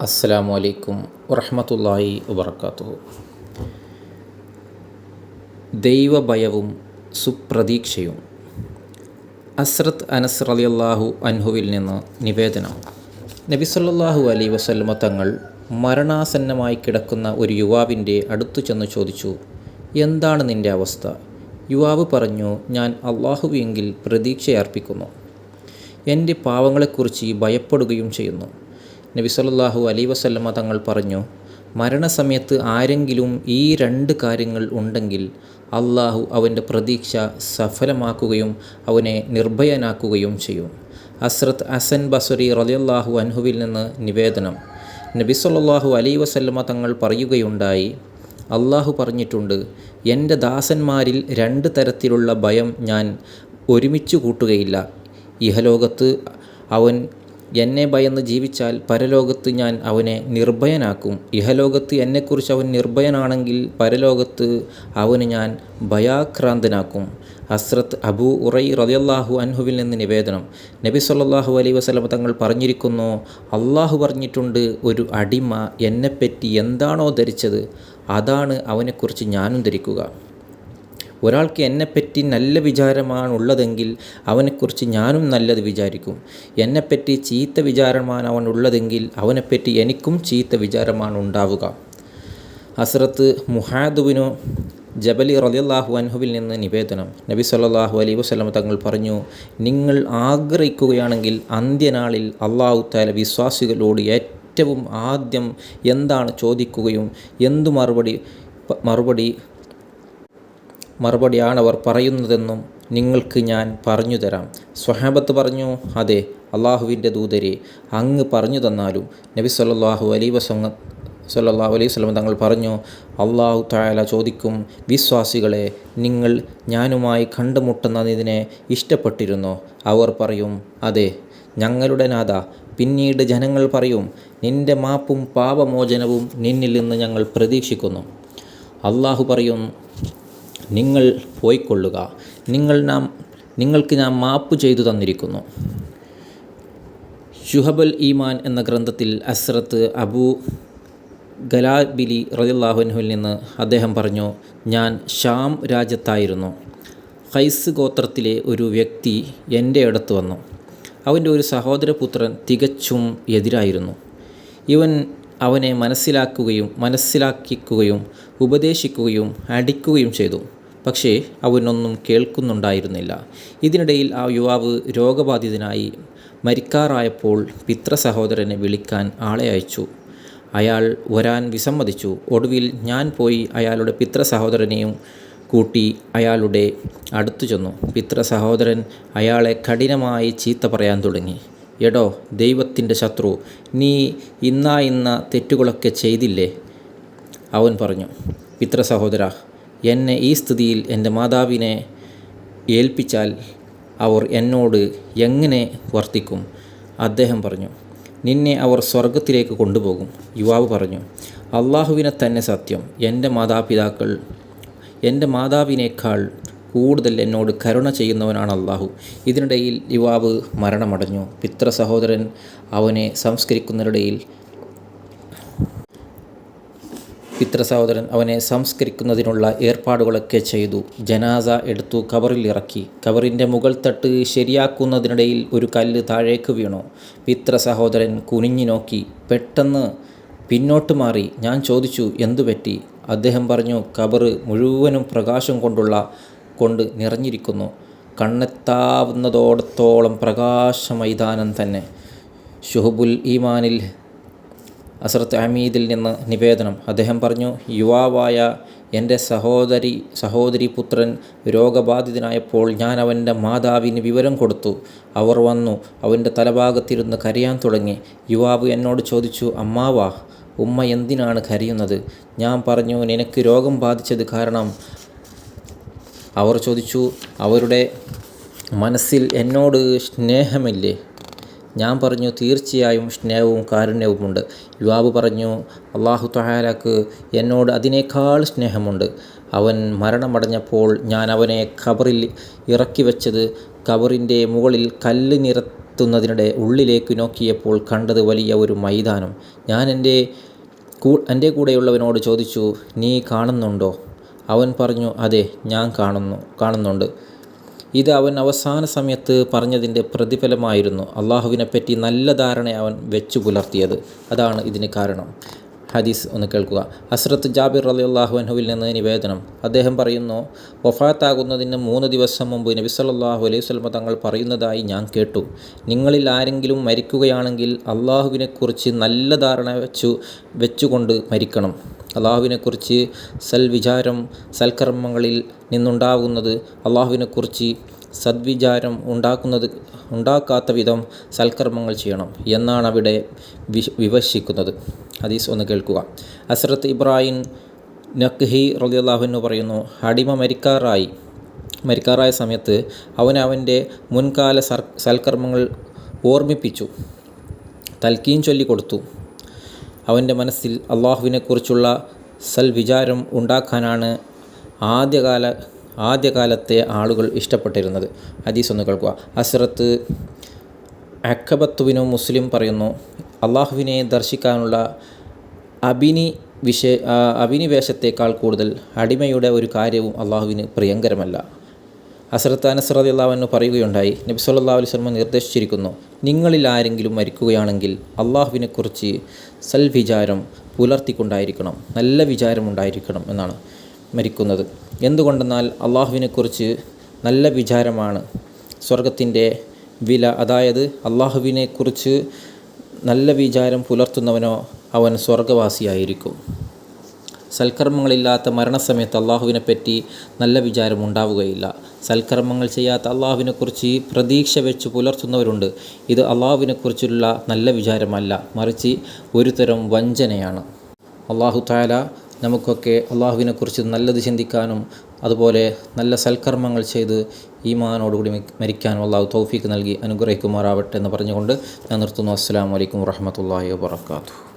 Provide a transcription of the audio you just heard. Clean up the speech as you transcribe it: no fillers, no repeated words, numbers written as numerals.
അസ്സലാമു അലൈക്കും വറഹ്മത്തുള്ളാഹി വബറകാതുഹു. ദൈവഭയവും സുപ്രതീക്ഷയും. ഹസ്രത്ത് അനസ് റളിയല്ലാഹു അൻഹുവിൽ നിന്ന് നിവേദനം. നബി സല്ലല്ലാഹു അലൈഹി വസല്ലമ തങ്ങൾ മരണാസന്നമായി കിടക്കുന്ന ഒരു യുവാവിൻ്റെ അടുത്തു ചെന്ന് ചോദിച്ചു, എന്താണ് നിൻ്റെ അവസ്ഥ? യുവാവ് പറഞ്ഞു, ഞാൻ അല്ലാഹുവെങ്കിൽ പ്രതീക്ഷയർപ്പിക്കുന്നു, എൻ്റെ പാവങ്ങളെക്കുറിച്ച് ഭയപ്പെടുകയും ചെയ്യുന്നു. നബി സല്ലല്ലാഹു അലൈഹി വസല്ലമ തങ്ങൾ പറഞ്ഞു, മരണസമയത്ത് ആരെങ്കിലും ഈ രണ്ട് കാര്യങ്ങൾ ഉണ്ടെങ്കിൽ അള്ളാഹു അവൻ്റെ പ്രതീക്ഷ സഫലമാക്കുകയും അവനെ നിർഭയനാക്കുകയും ചെയ്യും. ഹസ്രത്ത് ഹസൻ ബസ്രി റളിയല്ലാഹു അൻഹുവിൽ നിന്ന് നിവേദനം. നബി സല്ലല്ലാഹു അലൈഹി വസല്ലമ തങ്ങൾ പറയുകയുണ്ടായി, അള്ളാഹു പറഞ്ഞിട്ടുണ്ട്, എൻ്റെ ദാസന്മാരിൽ രണ്ട് തരത്തിലുള്ള ഭയം ഞാൻ ഒരുമിച്ച് കൂട്ടുകയില്ല. ഇഹലോകത്ത് അവൻ എന്നെ ഭയന്ന് ജീവിച്ചാൽ പരലോകത്ത് ഞാൻ അവനെ നിർഭയനാക്കും. ഇഹലോകത്ത് എന്നെക്കുറിച്ച് അവൻ നിർഭയനാണെങ്കിൽ പരലോകത്ത് അവന് ഞാൻ ഭയാക്രാന്തനാക്കും. ഹസ്രത്ത് അബൂ ഉറൈ റളിയല്ലാഹു അൻഹുവിൽ നിന്ന് നിവേദനം. നബി സല്ലല്ലാഹു അലൈഹി വസല്ലം തങ്ങൾ പറഞ്ഞിരിക്കുന്നു, അള്ളാഹു പറഞ്ഞിട്ടുണ്ട്, ഒരു അടിമ എന്നെപ്പറ്റി എന്താണോ ധരിച്ചത് അതാണ് അവനെക്കുറിച്ച് ഞാനും ധരിക്കുക. ഒരാൾക്ക് എന്നെപ്പറ്റി നല്ല വിചാരമാണുള്ളതെങ്കിൽ അവനെക്കുറിച്ച് ഞാനും നല്ലത് വിചാരിക്കും. എന്നെപ്പറ്റി ചീത്ത വിചാരമാണ് അവനുള്ളതെങ്കിൽ അവനെപ്പറ്റി എനിക്കും ചീത്ത വിചാരമാണ് ഉണ്ടാവുക. ഹസ്രത്ത് മുആദ് ബിനു ജബൽ റളിയല്ലാഹു അൻഹുവിൽ നിന്ന് നിവേദനം. നബി സല്ലല്ലാഹു അലൈഹി വസല്ലം തങ്ങൾ പറഞ്ഞു, നിങ്ങൾ ആഗ്രഹിക്കുകയാണെങ്കിൽ അന്ത്യനാളിൽ അല്ലാഹു തആല വിശ്വാസികളോട് ഏറ്റവും ആദ്യം എന്താണ് ചോദിക്കുകയും എന്തു മറുപടിയാണവർ പറയുന്നതെന്നും നിങ്ങൾക്ക് ഞാൻ പറഞ്ഞു തരാം. സ്വഹാബത്ത് പറഞ്ഞു, അതെ അള്ളാഹുവിൻ്റെ ദൂതരെ, അങ്ങ് പറഞ്ഞു തന്നാലും. നബി സല്ലല്ലാഹു അലൈഹി വസല്ലം തങ്ങൾ പറഞ്ഞു, അള്ളാഹു തആല ചോദിക്കും, വിശ്വാസികളെ, നിങ്ങൾ ഞാനുമായി കണ്ടുമുട്ടുന്നതിനെ ഇഷ്ടപ്പെട്ടിരുന്നോ? അവർ പറയും, അതെ ഞങ്ങളുടെ നാഥ. പിന്നീട് ജനങ്ങൾ പറയും, നിൻ്റെ മാപ്പും പാപമോചനവും നിന്നിൽ നിന്ന് ഞങ്ങൾ പ്രതീക്ഷിക്കുന്നു. അള്ളാഹു പറയും, നിങ്ങൾ പോയിക്കൊള്ളുക, നിങ്ങൾക്ക് ഞാൻ മാപ്പ് ചെയ്തു തന്നിരിക്കുന്നു. ശുഹബുൽ ഈമാൻ എന്ന ഗ്രന്ഥത്തിൽ ഹസ്രത്ത് അബൂ ഗലാബിലി റളിയല്ലാഹു അൻഹുവിൽ നിന്ന് അദ്ദേഹം പറഞ്ഞു, ഞാൻ ഷാം രാജ്യത്തായിരുന്നു. ഖൈസ് ഗോത്രത്തിലെ ഒരു വ്യക്തി എൻ്റെ അടുത്ത് വന്നു. അവൻ്റെ ഒരു സഹോദരപുത്രൻ തികച്ചും എതിരായിരുന്നു. ഇവൻ അവനെ മനസ്സിലാക്കിക്കുകയും ഉപദേശിക്കുകയും അടിക്കുകയും ചെയ്തു. പക്ഷേ അവനൊന്നും കേൾക്കുന്നുണ്ടായിരുന്നില്ല. ഇതിനിടയിൽ ആ യുവാവ് രോഗബാധിതനായി മരിക്കാറായപ്പോൾ പിതൃസഹോദരനെ വിളിക്കാൻ ആളെ അയച്ചു. അയാൾ വരാൻ വിസമ്മതിച്ചു. ഒടുവിൽ ഞാൻ പോയി അയാളുടെ പിതൃസഹോദരനെയും കൂട്ടി അയാളുടെ അടുത്തു ചെന്നു. പിതൃസഹോദരൻ അയാളെ കഠിനമായി ചീത്ത പറയാൻ തുടങ്ങി. എടോ ദൈവത്തിൻ്റെ ശത്രു, നീ ഇന്ന തെറ്റുകളൊക്കെ ചെയ്തില്ലേ? അവൻ പറഞ്ഞു, പിതൃസഹോദര, എന്നെ ഈ സ്ഥിതിയിൽ എൻ്റെ മാതാവിനെ ഏൽപ്പിച്ചാൽ അവർ എന്നോട് എങ്ങനെ വർത്തിക്കും? അദ്ദേഹം പറഞ്ഞു, നിന്നെ അവർ സ്വർഗത്തിലേക്ക് കൊണ്ടുപോകും. യുവാവ് പറഞ്ഞു, അള്ളാഹുവിനെ തന്നെ സത്യം, എൻ്റെ മാതാവിനേക്കാൾ കൂടുതൽ എന്നോട് കരുണ ചെയ്യുന്നവനാണ് അള്ളാഹു. ഇതിനിടയിൽ യുവാവ് മരണമടഞ്ഞു. പിതൃസഹോദരൻ അവനെ സംസ്കരിക്കുന്നതിനുള്ള ഏർപ്പാടുകളൊക്കെ ചെയ്തു. ജനാസ എടുത്തു ഖബറിൽ ഇറക്കി. ഖബറിൻ്റെ മുകൾ തട്ട് ശരിയാക്കുന്നതിനിടയിൽ ഒരു കല്ല് താഴേക്ക് വീണു. പിതൃസഹോദരൻ കുനിഞ്ഞു നോക്കി, പെട്ടെന്ന് പിന്നോട്ട് മാറി. ഞാൻ ചോദിച്ചു, എന്തുപറ്റി? അദ്ദേഹം പറഞ്ഞു, ഖബർ മുഴുവനും പ്രകാശം കൊണ്ട് നിറഞ്ഞിരിക്കുന്നു. കണ്ണെത്താവുന്നതോടത്തോളം പ്രകാശമൈതാനം തന്നെ. ശുഹബുൽ ഈമാനിൽ ഹസ്രത്ത് ഹമീദിൽ നിന്ന് നിവേദനം. അദ്ദേഹം പറഞ്ഞു, യുവാവായ എൻ്റെ സഹോദരി പുത്രൻ രോഗബാധിതനായപ്പോൾ ഞാൻ അവൻ്റെ മാതാവിന് വിവരം കൊടുത്തു. അവർ വന്നു അവൻ്റെ തലഭാഗത്തിരുന്ന് കരയാൻ തുടങ്ങി. യുവാവ് എന്നോട് ചോദിച്ചു, അമ്മാവാ, ഉമ്മ എന്തിനാണ് കരയുന്നത്? ഞാൻ പറഞ്ഞു, നിനക്ക് രോഗം ബാധിച്ചത് കാരണം. അവർ ചോദിച്ചു, അവരുടെ മനസ്സിൽ എന്നോട് സ്നേഹമില്ലേ? ഞാൻ പറഞ്ഞു, തീർച്ചയായും സ്നേഹവും കാരുണ്യവുമുണ്ട്. യുവാവ് പറഞ്ഞു, അല്ലാഹു തആലക്ക് എന്നോട് അതിനേക്കാൾ സ്നേഹമുണ്ട്. അവൻ മരണമടഞ്ഞപ്പോൾ ഞാൻ അവനെ ഖബറിൽ ഇറക്കി വെച്ചത് ഖബറിൻ്റെ മുകളിൽ കല്ല് എത്തുന്നതിനിടെ ഉള്ളിലേക്ക് നോക്കിയപ്പോൾ കണ്ടത് വലിയ ഒരു മൈതാനം. ഞാൻ എൻ്റെ കൂടെയുള്ളവനോട് ചോദിച്ചു, നീ കാണുന്നുണ്ടോ? അവൻ പറഞ്ഞു, അതെ, ഞാൻ കാണുന്നുണ്ട്. ഇത് അവൻ അവസാന സമയത്ത് പറഞ്ഞതിൻ്റെ പ്രതിഫലമായിരുന്നു. അള്ളാഹുവിനെപ്പറ്റി നല്ല ധാരണ അവൻ വെച്ചു പുലർത്തിയത്. അതാണ് ഇതിന് കാരണം. ഹദീസ് ഒന്ന് കേൾക്കുക. ഹസ്രത്ത് ജാബിർ റളിയല്ലാഹു അൻഹുവിൽ നിന്ന് നിവേദനം. അദ്ദേഹം പറയുന്നു, വഫാത്താകുന്നതിന് 3 ദിവസം മുമ്പ് നബി സല്ലല്ലാഹു അലൈഹി വസല്ലം തങ്ങൾ പറയുന്നതായി ഞാൻ കേട്ടു. നിങ്ങളിൽ ആരെങ്കിലും മരിക്കുകയാണെങ്കിൽ അള്ളാഹുവിനെക്കുറിച്ച് നല്ല ധാരണ വെച്ചുകൊണ്ട് മരിക്കണം. അള്ളാഹുവിനെക്കുറിച്ച് സൽവിചാരം സൽക്കർമ്മങ്ങളിൽ നിന്നുണ്ടാകുന്നത് അള്ളാഹുവിനെക്കുറിച്ച് സദ്വിചാരം ഉണ്ടാക്കാത്ത വിധം സൽക്കർമ്മങ്ങൾ ചെയ്യണം എന്നാണ് അവിടെ വിവക്ഷിക്കുന്നത്. ഹദീസ് ഒന്ന് കേൾക്കുക. ഹസ്രത്ത് ഇബ്രാഹിം നഖ്ഹി റളിയല്ലാഹു അൻഹു പറയുന്നു, അടിമ മരിക്കാറായ സമയത്ത് അവൻ്റെ മുൻകാല സൽക്കർമ്മങ്ങൾ ഓർമ്മിപ്പിച്ചു, തൽക്കീൻ ചൊല്ലിക്കൊടുത്തു. അവൻ്റെ മനസ്സിൽ അള്ളാഹുവിനെക്കുറിച്ചുള്ള സൽവിചാരം ഉണ്ടാക്കാനാണ് ആദ്യകാലത്തെ ആളുകൾ ഇഷ്ടപ്പെട്ടിരുന്നത്. ഹദീസ് ഒന്ന് കേൾക്കുക. ഹസ്രത്ത് അഖബത്തുവിനു മുസ്ലിം പറയുന്നു, അള്ളാഹുവിനെ ദർശിക്കാനുള്ള അഭിനിവേശത്തേക്കാൾ കൂടുതൽ അടിമയുടെ ഒരു കാര്യവും അള്ളാഹുവിന് പ്രിയങ്കരമല്ല. ഹസ്രത്ത് അനസ് റളിയല്ലാഹു അൻഹു പറയുകയുണ്ടായി, നബി സല്ലല്ലാഹു അലൈഹി വസല്ലം നിർദ്ദേശിച്ചിരിക്കുന്നു, നിങ്ങളിൽ ആരെങ്കിലും മരിക്കുകയാണെങ്കിൽ അള്ളാഹുവിനെക്കുറിച്ച് സൽവിചാരം പുലർത്തിക്കൊണ്ടായിരിക്കണം, നല്ല വിചാരമുണ്ടായിരിക്കണം എന്നാണ് മരിക്കുന്നത്. എന്തുകൊണ്ടെന്നാൽ അള്ളാഹുവിനെക്കുറിച്ച് നല്ല വിചാരമാണ് സ്വർഗത്തിൻ്റെ വില. അതായത് അള്ളാഹുവിനെക്കുറിച്ച് നല്ല വിചാരം പുലർത്തുന്നവനോ അവൻ സ്വർഗവാസിയായിരിക്കും. സൽക്കർമ്മങ്ങളില്ലാത്ത മരണസമയത്ത് അള്ളാഹുവിനെപ്പറ്റി നല്ല വിചാരം ഉണ്ടാവുകയില്ല. സൽക്കർമ്മങ്ങൾ ചെയ്യാത്ത അള്ളാഹുവിനെക്കുറിച്ച് പ്രതീക്ഷ വെച്ച് പുലർത്തുന്നവരുണ്ട്. ഇത് അള്ളാഹുവിനെക്കുറിച്ചുള്ള നല്ല വിചാരമല്ല, മറിച്ച് ഒരു തരം വഞ്ചനയാണ്. അള്ളാഹു തആല നമുക്കൊക്കെ അള്ളാഹുവിനെക്കുറിച്ച് നല്ലത് ചിന്തിക്കാനും അതുപോലെ നല്ല സൽക്കർമ്മങ്ങൾ ചെയ്ത് ഈമാനോടുകൂടി മരിക്കാനും അള്ളാഹു തൗഫീക്ക് നൽകി അനുഗ്രഹിക്കുമാറാവട്ടെ എന്ന് പറഞ്ഞുകൊണ്ട് ഞാൻ നിർത്തുന്നു. അസ്സലാമു അലൈക്കും വറഹ്മത്തുള്ളാഹി വബറകാതുഹു.